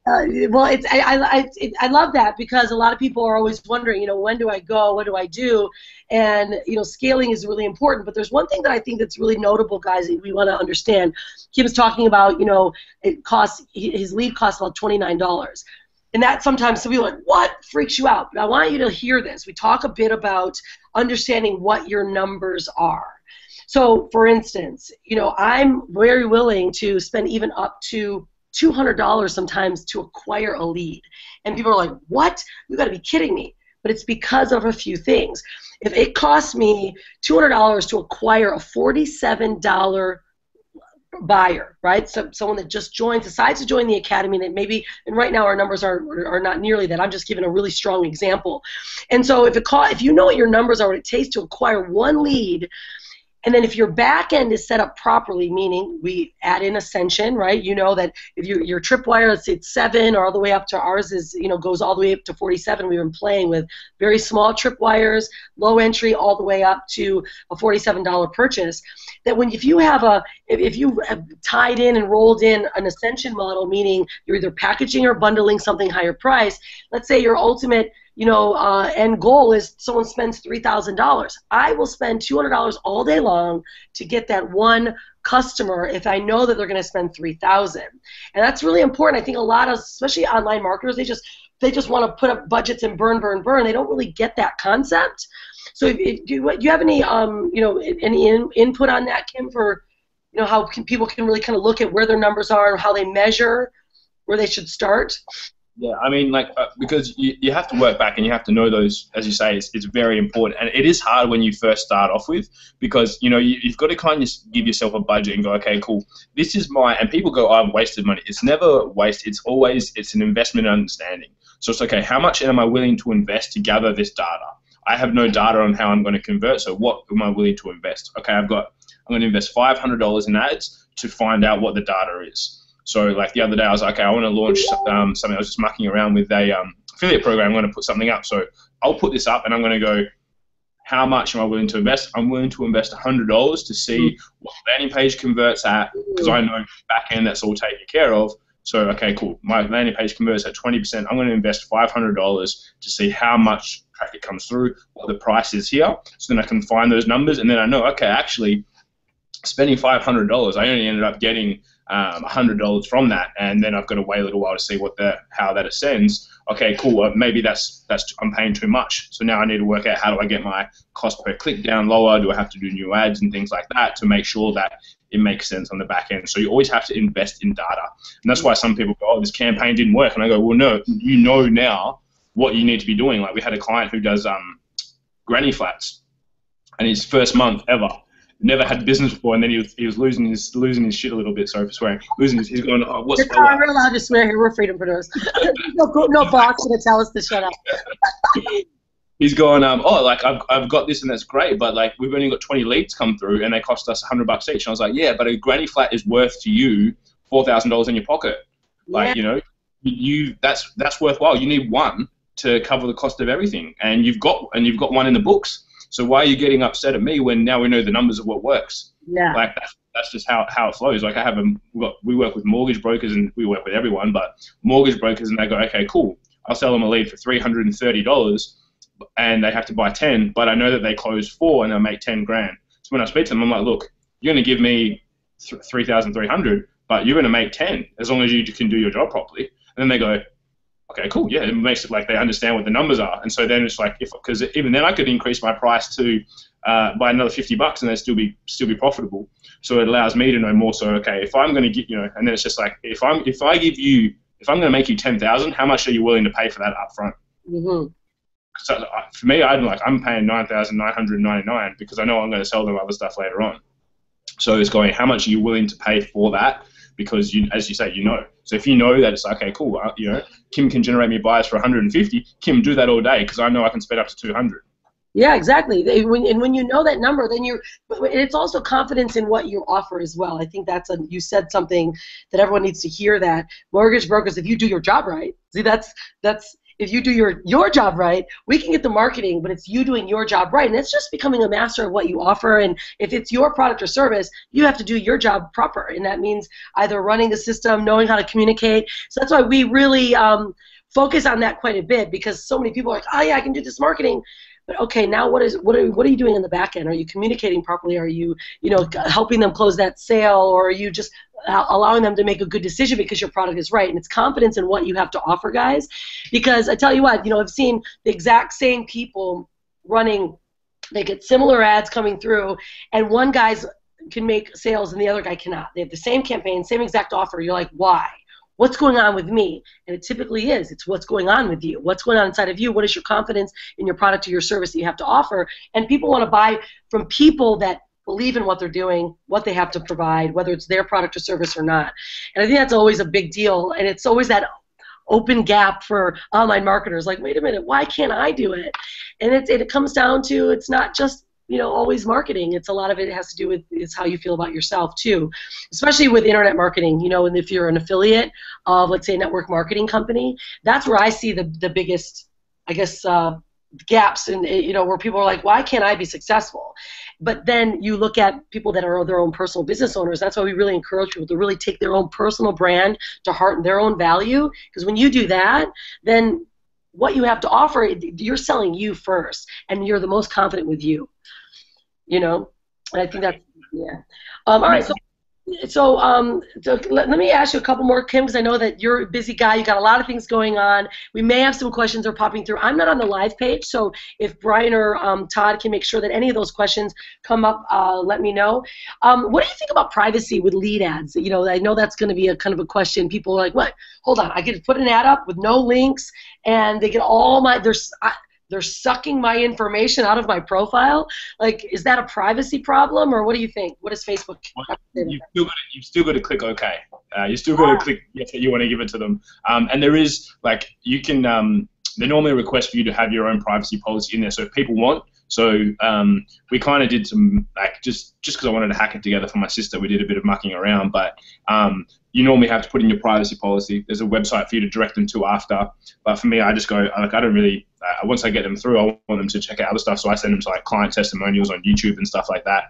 Speaker 1: Well, I love that, because a lot of people are always wondering, when do I go? What do I do? And, scaling is really important. But there's one thing that I think that's really notable, guys, that we want to understand. Kim's talking about, his lead costs about $29. And that sometimes some people are like, what freaks you out? But I want you to hear this. We talk a bit about understanding what your numbers are. So, for instance, I'm very willing to spend even up to $200 sometimes to acquire a lead. And people are like, what? You got to be kidding me. But it's because of a few things. If it costs me $200 to acquire a $47 buyer, right? So someone that just decides to join the academy, that maybe, and right now our numbers are not nearly that. I'm just giving a really strong example. And so if you know what your numbers are, what it takes to acquire one lead, and then if your back end is set up properly, meaning we add in Ascension, right? You know that if your tripwire, let's say it's 7, or all the way up to ours is, goes all the way up to 47. We've been playing with very small tripwires, low entry, all the way up to a $47 purchase. That if you have tied in and rolled in an Ascension model, meaning you're either packaging or bundling something higher price. Let's say your ultimate end goal is someone spends $3,000. I will spend $200 all day long to get that one customer if I know that they're going to spend $3,000. And that's really important. I think a lot of, especially online marketers, they just want to put up budgets and burn. They don't really get that concept. So do you have any any input on that, Kim, for how people can really kind of look at where their numbers are and how they measure where they should start?
Speaker 2: Yeah, I mean, because you have to work back and you have to know those, as you say, it's very important. And it is hard when you first start off with, because, you've got to kind of give yourself a budget and go, okay, cool, this is and people go, oh, I've wasted money. It's never waste. It's an investment in understanding. So it's okay, how much am I willing to invest to gather this data? I have no data on how I'm going to convert, so what am I willing to invest? Okay, I'm going to invest $500 in ads to find out what the data is. So like the other day, I was like, okay, I want to launch something. I was just mucking around with a affiliate program. I'm going to put something up. So I'll put this up and I'm going to go, how much am I willing to invest? I'm willing to invest $100 to see what landing page converts at, because I know back end that's all taken care of. So, okay, cool. My landing page converts at 20%. I'm going to invest $500 to see how much traffic comes through, what the price is here. So then I can find those numbers, and then I know, okay, actually, spending $500, I only ended up getting $100 from that, and then I've got to wait a little while to see how that ascends. Okay, cool. Maybe that's I'm paying too much. So now I need to work out, how do I get my cost per click down lower? Do I have to do new ads and things like that to make sure that it makes sense on the back end? So you always have to invest in data, and that's why some people go, oh, this campaign didn't work, and I go, well, no, you know now what you need to be doing. Like we had a client who does granny flats, and his first month ever. Never had business before, and then he was losing his shit a little bit. Sorry for swearing. He's going, oh, what's going on?
Speaker 1: We're allowed to swear here. We're freedom-preneurs. no boss gonna tell us to shut up.
Speaker 2: He's going, I've got this and that's great, but like we've only got 20 leads come through and they cost us $100 each. And I was like, yeah, but a granny flat is worth to you $4,000 in your pocket. Like that's worthwhile. You need one to cover the cost of everything, and you've got one in the books. So why are you getting upset at me when now we know the numbers of what works? Yeah. Like that's just how it flows. Like we work with mortgage brokers and we work with everyone, but mortgage brokers, and they go, okay, cool, I'll sell them a lead for $330 and they have to buy 10, but I know that they close 4 and they'll make 10 grand. So when I speak to them, I'm like, look, you're going to give me 3,300, but you're going to make 10 as long as you can do your job properly. And then they go, okay, cool, yeah, it makes it like they understand what the numbers are. And so then it's like, because even then I could increase my price to by another $50 and they'd still be profitable. So it allows me to know more. So, okay, if I'm going to get, and then it's just like, if I'm going to make you 10,000, how much are you willing to pay for that up front? Mm-hmm. So for me, I'm paying $9,999 because I know I'm going to sell them other stuff later on. So it's going, how much are you willing to pay for that? Because as you say, So if you know that it's like, okay, cool, Kim can generate me buyers for 150. Kim, do that all day because I know I can spend up to 200.
Speaker 1: Yeah, exactly. When you know that number, then it's also confidence in what you offer as well. I think you said something that everyone needs to hear. That mortgage brokers, if you do your job right, see that's if you do your job right, we can get the marketing, but it's you doing your job right. And it's just becoming a master of what you offer. And if it's your product or service, you have to do your job proper. And that means either running the system, knowing how to communicate. So that's why we really focus on that quite a bit, because so many people are like, oh yeah, I can do this marketing. But okay, now what are you doing in the back end? Are you communicating properly? Are you helping them close that sale, or are you just allowing them to make a good decision because your product is right? And it's confidence in what you have to offer, guys. Because I tell you what, I've seen the exact same people running. They get similar ads coming through, and one guy's can make sales and the other guy cannot. They have the same campaign, same exact offer. You're like, why? What's going on with me? And it typically is. It's what's going on with you. What's going on inside of you? What is your confidence in your product or your service that you have to offer? And people want to buy from people that believe in what they're doing, what they have to provide, whether it's their product or service or not. And I think that's always a big deal. And it's always that open gap for online marketers. Like, wait a minute, why can't I do it? And it comes down to, it's not just always marketing. It's a lot of it has to do with it's how you feel about yourself too, especially with internet marketing. And if you're an affiliate of, let's say, a network marketing company, that's where I see the biggest, I guess, gaps in, where people are like, why can't I be successful? But then you look at people that are their own personal business owners. That's why we really encourage people to really take their own personal brand to heart and their own value, because when you do that, then what you have to offer, you're selling you first, and you're the most confident with you. You know, and I think that's, yeah. All right, so let me ask you a couple more, Kim, because I know that you're a busy guy. You got a lot of things going on. We may have some questions that are popping through. I'm not on the live page, so if Brian or Todd can make sure that any of those questions come up, let me know. What do you think about privacy with lead ads? You know, I know that's going to be a kind of a question. People are like, what? Hold on, I get to put an ad up with no links, and they get all my they're sucking my information out of my profile. Like, is that a privacy problem, or what do you think? What does Facebook?
Speaker 2: You've still got to click OK. You still got to click yes that you want to give it to them. And there is, like, you can. They normally request for you to have your own privacy policy in there. So if people want, we kind of did some, like, just because I wanted to hack it together for my sister, we did a bit of mucking around. But you normally have to put in your privacy policy. There's a website for you to direct them to after. But for me, I just go, like, I don't really. Once I get them through, I want them to check out other stuff. So I send them to, like, client testimonials on YouTube and stuff like that.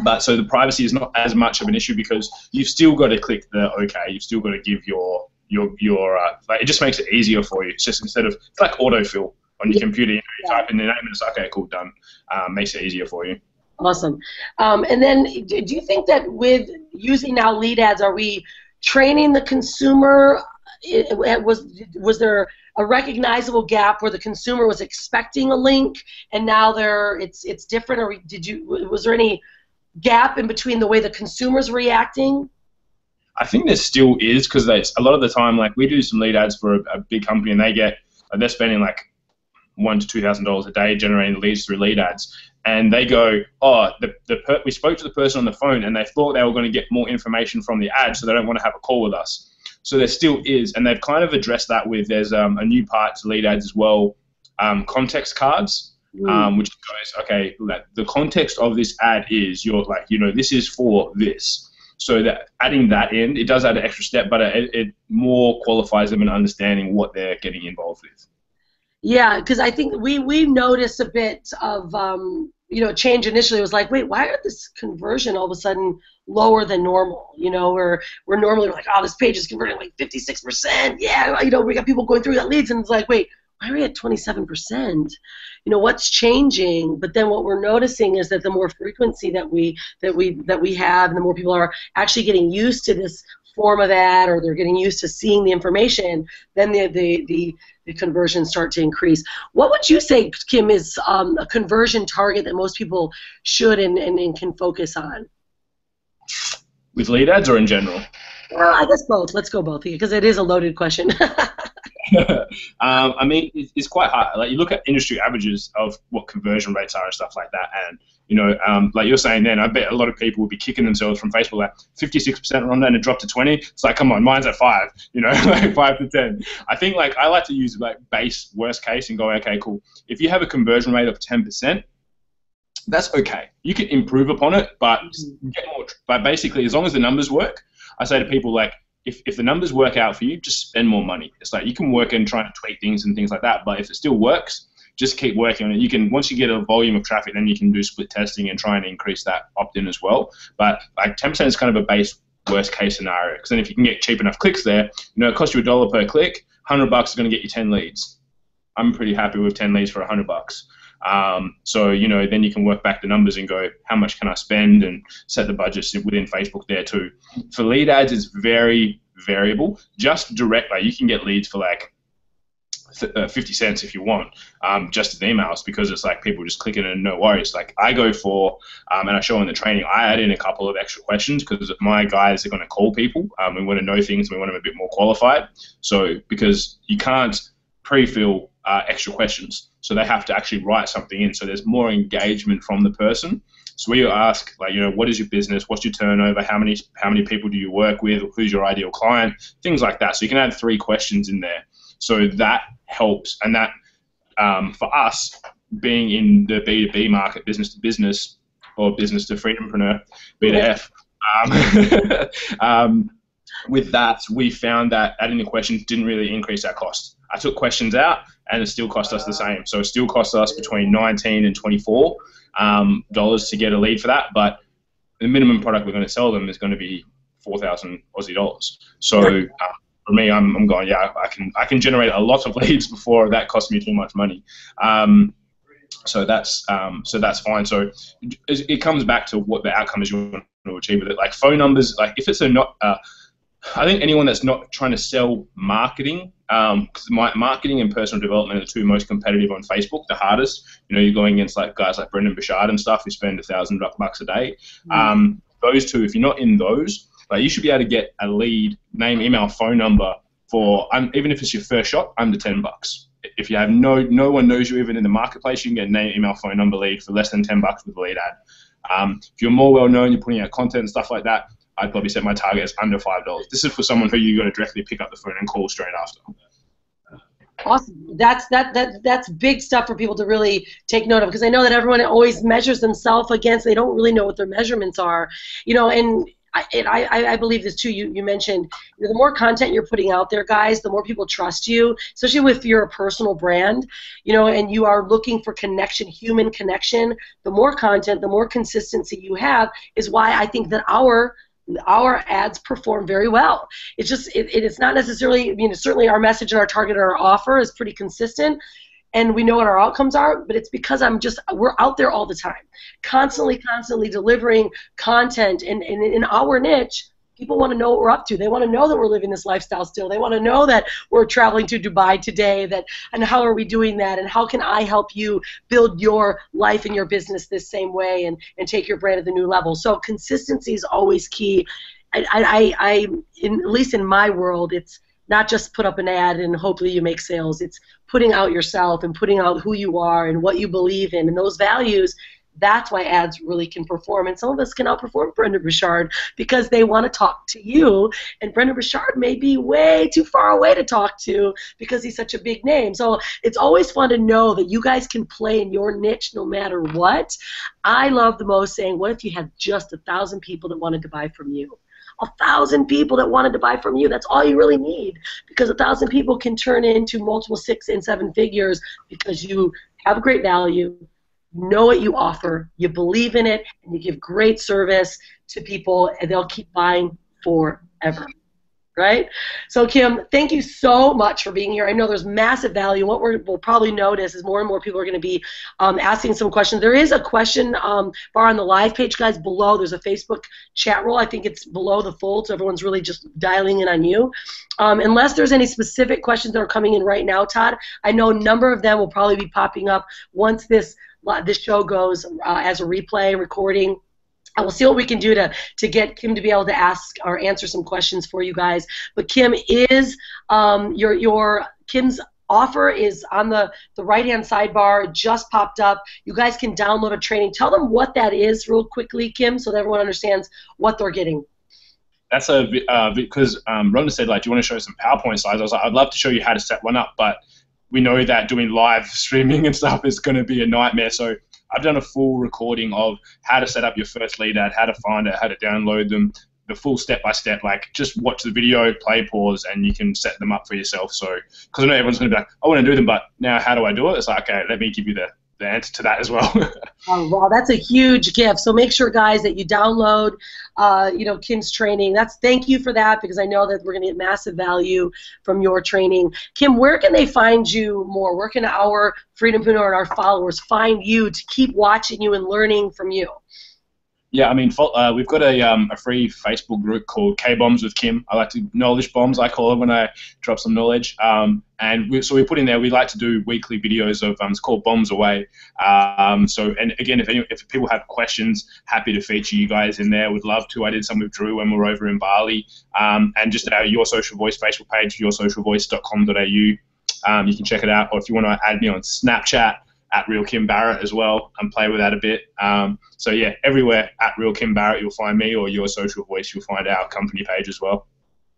Speaker 2: But so the privacy is not as much of an issue because you've still got to click the OK. You've still got to give your like, it just makes it easier for you. It's just instead of, it's like autofill on your computer. You type in the name and it's like, okay, cool, done. Makes it easier for you.
Speaker 1: Awesome. And then do you think that with using now lead ads, are we training the consumer? Was there a recognizable gap where the consumer was expecting a link and now it's different, or was there any gap in between the way the consumer's reacting?
Speaker 2: I think there still is, because a lot of the time, like, we do some lead ads for a big company, and they're spending like $1,000 to $2,000 a day generating leads through lead ads, and they go, oh, we spoke to the person on the phone and they thought they were going to get more information from the ad, so they don't want to have a call with us. So there still is, and they've kind of addressed that with, there's a new part to lead ads as well, context cards. Which goes, okay, the context of this ad is, you're like, this is for this. So that adding that in, it does add an extra step, but it more qualifies them in understanding what they're getting involved with.
Speaker 1: Yeah, because I think we noticed a bit of change initially. It was like, wait, why are this conversion all of a sudden lower than normal? We're normally like, oh, this page is converting like 56%. Yeah, we got people going through that leads, and it's like, wait, why are we at 27%? What's changing? But then what we're noticing is that the more frequency that we have, and the more people are actually getting used to this form of ad, or they're getting used to seeing the information, then the conversions start to increase. What would you say, Kim, is a conversion target that most people should and can focus on?
Speaker 2: With lead ads or in general?
Speaker 1: Well, I guess both. Let's go both, because it is a loaded question.
Speaker 2: I mean, it's quite hard. Like, you look at industry averages of what conversion rates are and stuff like that, and like you're saying then, I bet a lot of people would be kicking themselves from Facebook, like 56% Rhonda, and it dropped to 20. It's like, come on, mine's at 5, like 5 to 10. I think, like, I like to use, like, base worst case and go, okay, cool. If you have a conversion rate of 10%, that's okay. You can improve upon it, but get more. But basically, as long as the numbers work, I say to people, like, if the numbers work out for you, just spend more money. It's like, you can work in trying to tweak things and things like that, but if it still works, just keep working on it. You can, once you get a volume of traffic, then you can do split testing and try and increase that opt-in as well. But like 10% is kind of a base worst case scenario, because then if you can get cheap enough clicks there, it costs you $1 per click, $100 is going to get you 10 leads. I'm pretty happy with 10 leads for $100. So, then you can work back the numbers and go, how much can I spend, and set the budgets within Facebook there too. For lead ads, it's very variable. Just direct, like, you can get leads for like 50 cents if you want, just in emails, because it's like people just click it and no worries. Like, I go for, and I show in the training, I add in a couple of extra questions, because my guys are going to call people. We want to know things, we want them a bit more qualified. So, because you can't pre-fill extra questions, so they have to actually write something in, so there's more engagement from the person. So we ask, like, what is your business, what's your turnover, how many people do you work with, who's your ideal client, things like that. So you can add 3 questions in there, so that helps. And that, for us, being in the B2B market, business to business, or business to freedompreneur, B2F, with that, we found that adding the questions didn't really increase our cost. I took questions out, and it still cost us the same. So it still cost us between $19 and $24 to get a lead for that. But the minimum product we're going to sell them is going to be 4,000 Aussie dollars. So for me, I'm going, yeah, I can generate a lot of leads before that costs me too much money. So that's fine. So it comes back to what the outcome is you want to achieve with it. Like phone numbers, like if it's I think anyone that's not trying to sell marketing, because marketing and personal development are the two most competitive on Facebook, the hardest. You know, you're going against like guys like Brendan Bouchard and stuff who spend $1,000 a day. Those two, if you're not in those, like you should be able to get a lead, name, email, phone number for even if it's your first shot, under $10. If you have no one knows you even in the marketplace, you can get a name, email, phone number lead for less than $10 with a lead ad. If you're more well known, you're putting out content and stuff like that, I'd probably set my target as under $5. This is for someone who you got to directly pick up the phone and call straight after.
Speaker 1: Awesome. That's big stuff for people to really take note of, because I know that everyone always measures themselves against. They don't really know what their measurements are, you know. And I believe this too. You mentioned, you know, the more content you're putting out there, guys, the more people trust you, especially if you're a personal brand, you know, and you are looking for connection, human connection. The more content, the more consistency you have, is why I think that our ads perform very well. It's just it's not necessarily, you know, certainly our message and our target and our offer is pretty consistent, and we know what our outcomes are, but it's because we're out there all the time, constantly delivering content, and in our niche, people want to know what we're up to. They want to know that we're living this lifestyle still. They want to know that we're traveling to Dubai today, and how are we doing that, and how can I help you build your life and your business this same way and take your brand to the new level. So consistency is always key. At least in my world, it's not just put up an ad and hopefully you make sales. It's putting out yourself and putting out who you are and what you believe in and those values. That's why ads really can perform. And some of us can outperform Brendan Bouchard because they want to talk to you. And Brendan Bouchard may be way too far away to talk to because he's such a big name. So it's always fun to know that you guys can play in your niche no matter what. I love the most saying, what if you had just 1,000 people that wanted to buy from you? 1,000 people that wanted to buy from you. That's all you really need, because 1,000 people can turn into multiple 6 and 7 figures because you have great value, know what you offer, you believe in it, and you give great service to people, and they'll keep buying forever. Right? So, Kim, thank you so much for being here. I know there's massive value. What we'll probably notice is more and more people are going to be asking some questions. There is a question bar on the live page, guys, below. There's a Facebook chat roll. I think it's below the fold, so everyone's really just dialing in on you. Unless there's any specific questions that are coming in right now, Todd, I know a number of them will probably be popping up once this show goes as a replay recording. I will see what we can do to get Kim to be able to ask or answer some questions for you guys. But Kim is Kim's offer is on the right-hand sidebar. It just popped up. You guys can download a training. Tell them what that is real quickly, Kim, so that everyone understands what they're getting.
Speaker 2: That's because Rhonda said, like, do you want to show some PowerPoint slides? I was like, I'd love to show you how to set one up, but we know that doing live streaming and stuff is going to be a nightmare. So I've done a full recording of how to set up your first lead ad, how to find it, how to download them, the full step-by-step. Like, just watch the video, play, pause, and you can set them up for yourself. So, because I know everyone's going to be like, I want to do them, but now how do I do it? It's like, okay, let me give you the answer to that as well.
Speaker 1: Oh, wow, that's a huge gift. So make sure, guys, that you download, Kim's training. Thank you for that, because I know that we're going to get massive value from your training. Kim, where can they find you more? Where can our Freedom-Preneur and our followers find you to keep watching you and learning from you?
Speaker 2: Yeah, I mean, we've got a free Facebook group called K-Bombs with Kim. I like to knowledge bombs, I call it, when I drop some knowledge. So we put in there, we like to do weekly videos of, it's called Bombs Away. And again, if people have questions, happy to feature you guys in there. Would love to. I did some with Drew when we were over in Bali. And just our Your Social Voice Facebook page, yoursocialvoice.com.au. You can check it out. Or if you want to add me on Snapchat, at Real Kim Barrett as well, and play with that a bit. So yeah, everywhere at Real Kim Barrett you'll find me, or Your Social Voice you'll find our company page as well.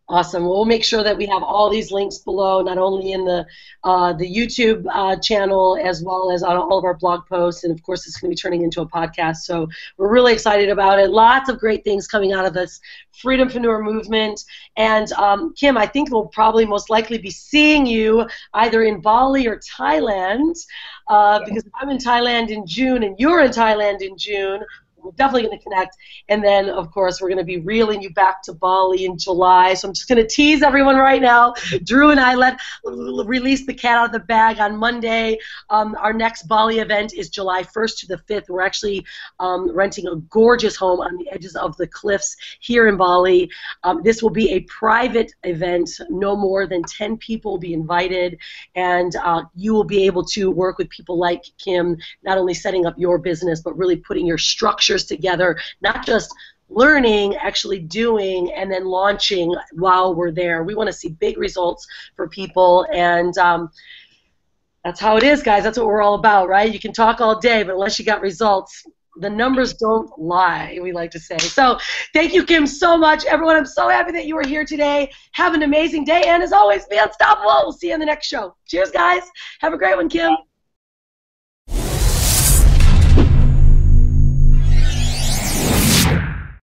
Speaker 1: Awesome. Well, we'll make sure that we have all these links below, not only in the YouTube channel, as well as on all of our blog posts, and of course it's going to be turning into a podcast. So we're really excited about it. Lots of great things coming out of this Freedom-Preneur movement. And Kim, I think we'll probably most likely be seeing you either in Bali or Thailand, because I'm in Thailand in June and you're in Thailand in June. we're definitely going to connect. And then, of course, we're going to be reeling you back to Bali in July. So I'm just going to tease everyone right now. Drew and I release the cat out of the bag on Monday. Our next Bali event is July 1st to the 5th. We're actually renting a gorgeous home on the edges of the cliffs here in Bali. This will be a private event. No more than 10 people will be invited, and you will be able to work with people like Kim, not only setting up your business, but really putting your structures together, not just learning, actually doing, and then launching while we're there. We want to see big results for people, and that's how it is, guys. That's what we're all about, right? You can talk all day, but unless you got results, the numbers don't lie, we like to say. So thank you, Kim, so much. Everyone, I'm so happy that you were here today. Have an amazing day, and as always, be unstoppable. We'll see you in the next show. Cheers, guys. Have a great one, Kim.